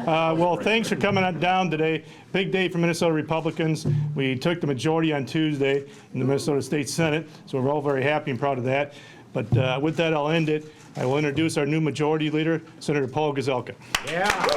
Well, thanks for coming on down today. Big day for Minnesota Republicans. We took the majority on Tuesday in the Minnesota State Senate, so we're all very happy and proud of that. But with that, I'll end it. I will introduce our new Majority Leader, Senator Paul Gazelka. Yeah.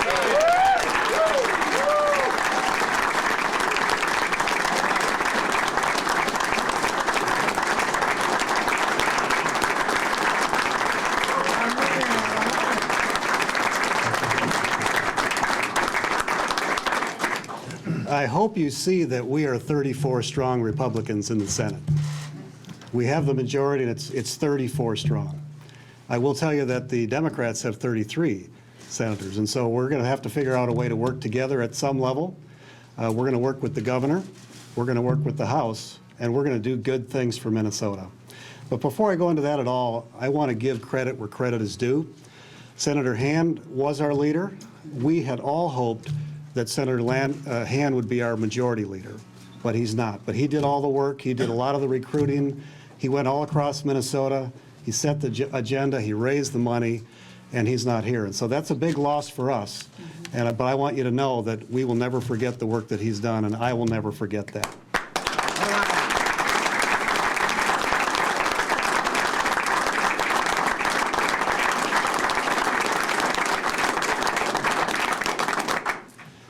I hope you see that we are 34 strong Republicans in the Senate. We have the majority, and it's 34 strong. I will tell you that the Democrats have 33 senators, and so we're going to have to figure out a way to work together at some level. We're going to work with the governor, we're going to work with the House, and we're going to do good things for Minnesota. But before I go into that at all, I want to give credit where credit is due. Senator Hand was our leader. We had all hoped that Senator Hand would be our majority leader, but he's not. But he did all the work. He did a lot of the recruiting. He went all across Minnesota. He set the agenda. He raised the money, and he's not here. And so that's a big loss for us. But I want you to know that we will never forget the work that he's done, and I will never forget that.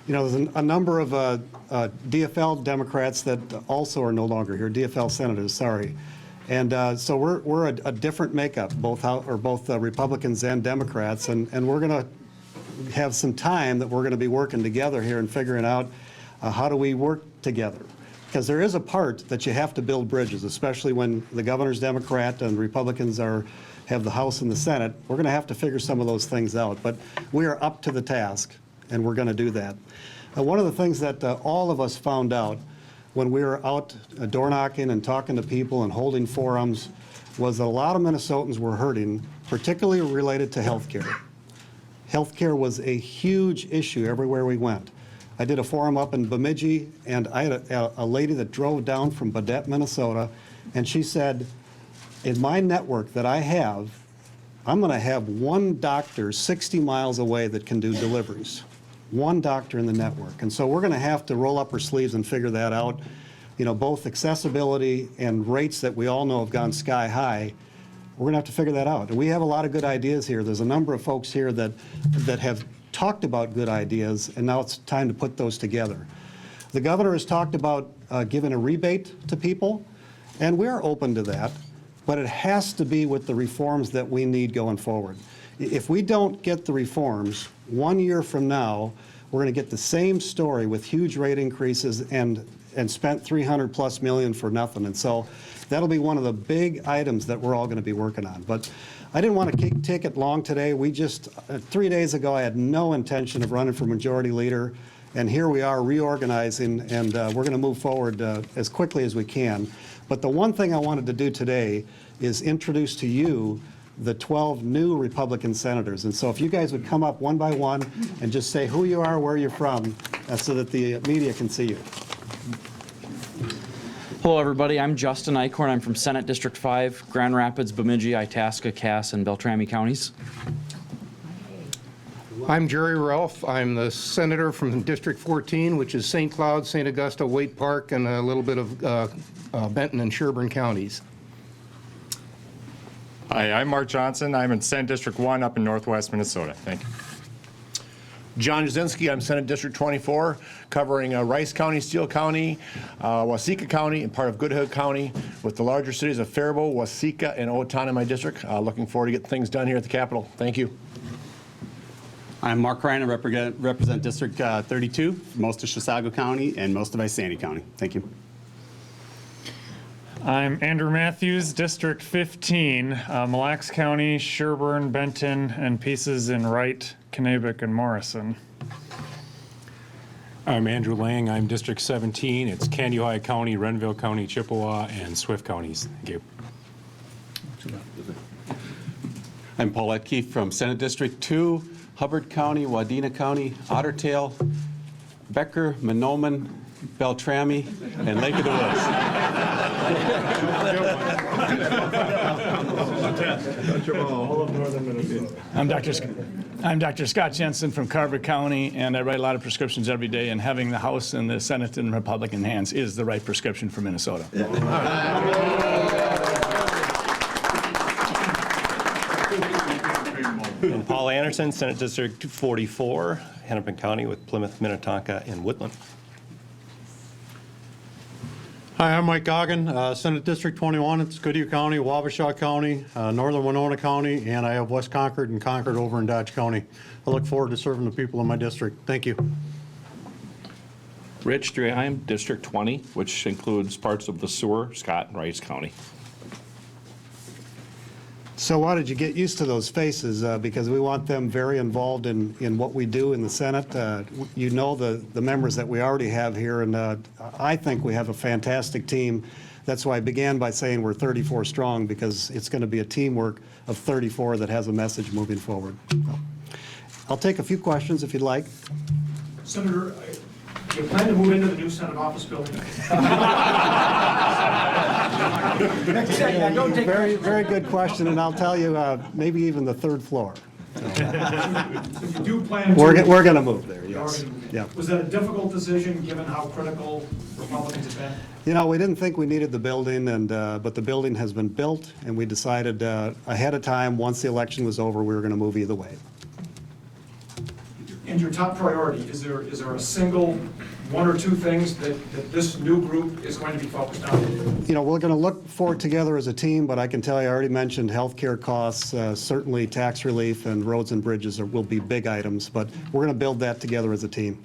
You know, there's a number of DFL Democrats that also are no longer here, DFL senators, sorry. And so we're a different makeup, both Republicans and Democrats, and we're going to have some time that we're going to be working together here and figuring out how do we work together. Because there is a part that you have to build bridges, especially when the governor's Democrat and Republicans have the House and the Senate. We're going to have to figure some of those things out, but we are up to the task, and we're going to do that. One of the things that all of us found out when we were out door knocking and talking to people and holding forums was that a lot of Minnesotans were hurting, particularly related to health care. Health care was a huge issue everywhere we went. I did a forum up in Bemidji, and I had a lady that drove down from Baudette, Minnesota, and she said, in my network that I have, I'm going to have one doctor 60 miles away that can do deliveries. One doctor in the network. And so we're going to have to roll up our sleeves and figure that out. You know, both accessibility and rates that we all know have gone sky high. We're going to have to figure that out. And we have a lot of good ideas here. There's a number of folks here that have talked about good ideas, and now it's time to put those together. The governor has talked about giving a rebate to people, and we're open to that, but it has to be with the reforms that we need going forward. If we don't get the reforms, 1 year from now, we're going to get the same story with huge rate increases and spent $300+ million for nothing. And so that'll be one of the big items that we're all going to be working on. But I didn't want to take it long today. We just, 3 days ago, I had no intention of running for majority leader. And here we are reorganizing, and we're going to move forward as quickly as we can. But the one thing I wanted to do today is introduce to you the 12 new Republican senators. And so if you guys would come up one by one and just say who you are, where you're from, so that the media can see you. Hello, everybody. I'm Justin Eichhorn. I'm from Senate District 5, Grand Rapids, Bemidji, Itasca, Cass, and Beltrami counties. I'm Jerry Ralph. I'm the senator from District 14, which is St. Cloud, St. Augusta, Waite Park, and a little bit of Benton and Sherburne counties. Hi, I'm Mark Johnson. I'm in Senate District 1 up in northwest Minnesota. Thank you. John Jasinski, I'm Senate District 24, covering Rice County, Steele County, Waseca County, and part of Good Hood County, with the larger cities of Faribault, Waseca, and Owatonna in my district. Looking forward to getting things done here at the Capitol. Thank you. I'm Mark Ryan. I represent District 32, most of Chisago County and most of Isanti County. Thank you. I'm Andrew Matthews, District 15, Mille Lacs County, Sherburne, Benton, and pieces in Wright, Kanabec, and Morrison. I'm Andrew Lang. I'm District 17. It's Kandiyohi County, Renville County, Chippewa, and Swift counties. Thank you. I'm Paul Etke from Senate District 2, Hubbard County, Wadena County, Otter Tail, Becker, Mahnomen, Beltrami, and Lake of the Woods. I'm Dr. I'm Dr. Scott Jensen from Carver County, and I write a lot of prescriptions every day, and having the House and the Senate in Republican hands is the right prescription for Minnesota. And Paul Anderson, Senate District 44, Hennepin County with Plymouth, Minnetonka, and Woodland. Hi, I'm Mike Goggin, Senate District 21. It's Goodhue County, Wabasha County, Northern Winona County, and I have West Concord and Concord over in Dodge County. I look forward to serving the people in my district. Thank you. Rich Dreheim, District 20, which includes parts of the Sewer, Scott, and Rice County. So why did you get used to those faces? Because we want them very involved in what we do in the Senate. You know the members that we already have here, and I think we have a fantastic team. That's why I began by saying we're 34 strong, because it's going to be a teamwork of 34 that has a message moving forward. I'll take a few questions if you'd like. Senator, you plan to move into the new Senate office building? Very, very good question, and I'll tell you, maybe even the third floor. So you do plan to? We're going to move there, yes. Yeah. Was that a difficult decision, given how critical Republicans have been? You know, we didn't think we needed the building, but the building has been built, and we decided ahead of time, once the election was over, we were going to move either way. And your top priority, is there a single one or two things that this new group is going to be focused on? You know, we're going to look forward together as a team, but I can tell you, I already mentioned healthcare costs, certainly tax relief and roads and bridges will be big items, but we're going to build that together as a team.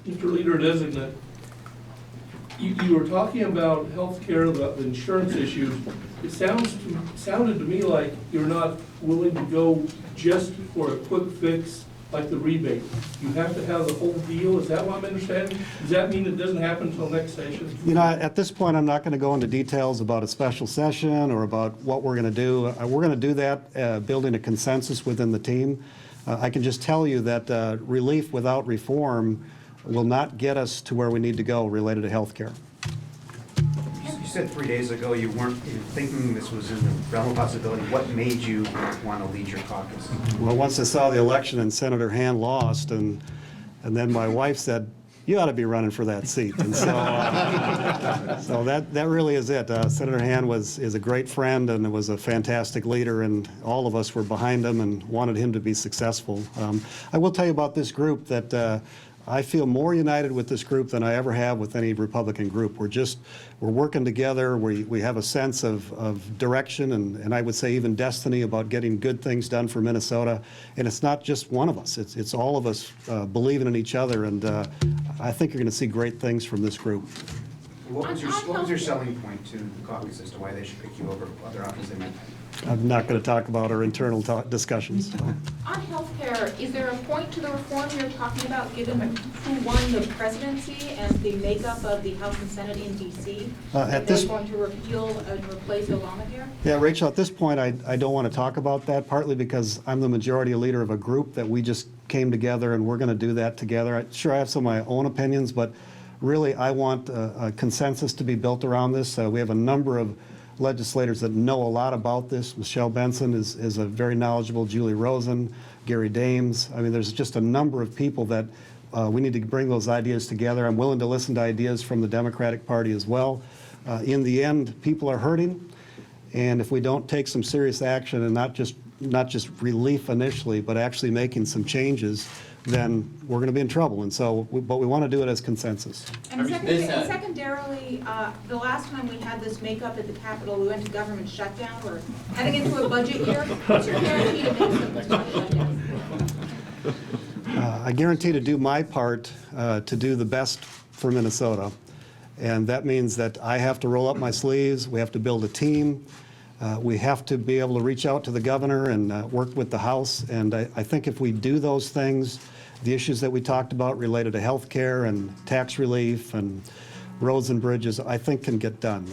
Mr. Leader-designate, you were talking about healthcare, the insurance issues. It sounded to me like you're not willing to go just for a quick fix like the rebate. You have to have the whole deal. Is that what I'm understanding? Does that mean it doesn't happen until next session? You know, at this point, I'm not going to go into details about a special session or about what we're going to do. We're going to do that building a consensus within the team. I can just tell you that relief without reform will not get us to where we need to go related to health care. You said 3 days ago you weren't thinking this was in the realm of possibility. What made you want to lead your caucus? Well, once I saw the election and Senator Hand lost, and then my wife said, you ought to be running for that seat. And so, so that really is it. Senator Hand is a great friend and was a fantastic leader, and all of us were behind him and wanted him to be successful. I will tell you about this group that I feel more united with this group than I ever have with any Republican group. We're working together. We have a sense of direction and I would say even destiny about getting good things done for Minnesota. And it's not just one of us. It's all of us believing in each other. And I think you're going to see great things from this group. What was your selling point to the caucus as to why they should pick you over other options they might have? I'm not going to talk about our internal discussions. On healthcare, is there a point to the reform you're talking about, given who won the presidency and the makeup of the House and Senate in D.C.? They're going to repeal and replace Obamacare? Yeah, Rachel, at this point, I don't want to talk about that, partly because I'm the majority leader of a group that we just came together, and we're going to do that together. Sure, I have some of my own opinions, but really, I want a consensus to be built around this. We have a number of legislators that know a lot about this. Michelle Benson is a very knowledgeable, Julie Rosen, Gary Dames. I mean, there's just a number of people that we need to bring those ideas together. I'm willing to listen to ideas from the Democratic Party as well. In the end, people are hurting, and if we don't take some serious action and not just relief initially, but actually making some changes, then we're going to be in trouble. And so, but we want to do it as consensus. And secondarily, the last time we had this makeup at the Capitol, we went to government shutdown. We're heading into a budget year. What's your guarantee to make something shutdown? I guarantee to do my part to do the best for Minnesota. And that means that I have to roll up my sleeves. We have to build a team. We have to be able to reach out to the governor and work with the House. And I think if we do those things, the issues that we talked about related to health care and tax relief and roads and bridges, I think can get done.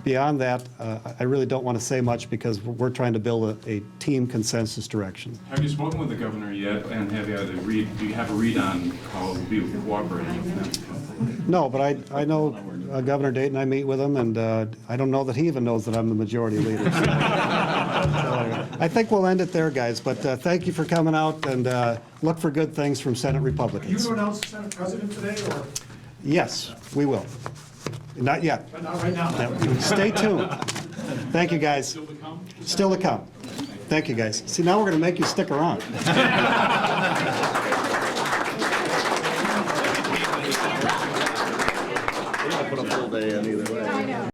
Beyond that, I really don't want to say much because we're trying to build a team consensus direction. Have you spoken with the governor yet, and do you have a read on how it will be cooperating with them? No, but I know Governor Dayton. I meet with him, and I don't know that he even knows that I'm the majority leader. I think we'll end it there, guys, but thank you for coming out, and look for good things from Senate Are you Republicans. going to announce the Senate President today, or Yes, we will. Not yet. but not right now? Yeah, stay tuned. Thank you, guys. Still to come. Thank you, guys. See, now we're going to make you stick around.